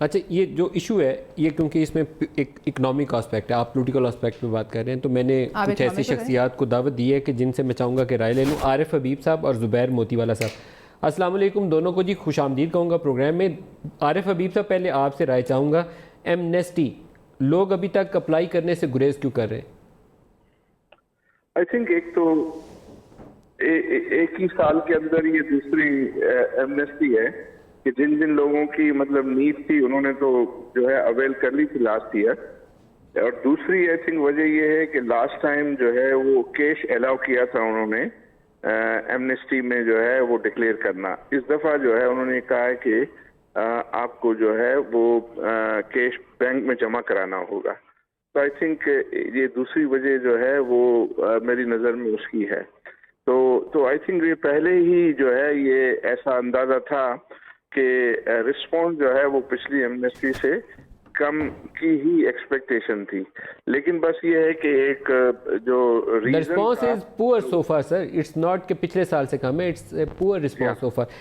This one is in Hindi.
अच्छा, ये जो इशू है ये क्योंकि इसमें एक इकोनॉमिक आस्पेक्ट है, आप पॉलिटिकल आस्पेक्ट पे बात कर रहे हैं, तो मैंने आप कुछ ऐसी economic पे शख्सियात को दावत दी है कि जिनसे मैं चाहूँगा कि राय ले लूँ। आरिफ हबीब साहब और ज़ुबैर मोतीवाला साहब, अस्सलाम वालेकुम दोनों को जी, खुश आमदीद कहूँगा प्रोग्राम में। आरिफ हबीब साहब, पहले आपसे राय चाहूँगा, एमनेस्टी लोग अभी तक अप्लाई करने से गुरेज क्यों कर रहे हैं? आई थिंक एक तो एक ही साल के अंदर ये दूसरी एमनेस्टी है कि जिन जिन लोगों की मतलब नीड थी उन्होंने तो जो है अवेल कर ली थी लास्ट ईयर। और दूसरी आई थिंक वजह ये है कि लास्ट टाइम जो है वो कैश अलाउ किया था उन्होंने एमनेस्टी में जो है वो डिक्लेयर करना। इस दफा जो है उन्होंने कहा है कि आपको जो है वो कैश बैंक में जमा कराना होगा। तो आई थिंक ये दूसरी वजह जो है वो मेरी नज़र में उसकी है। तो आई थिंक ये पहले ही जो है ये ऐसा अंदाजा था कि रिस्पॉन्स जो है वो पिछली एमनेस्टी से कम की ही एक्सपेक्टेशन थी। लेकिन बस ये है कि एक जो द रीजन रिस्पॉन्स था is poor so far sir, it's not कि पिछले साल से कम है, it's poor response so far.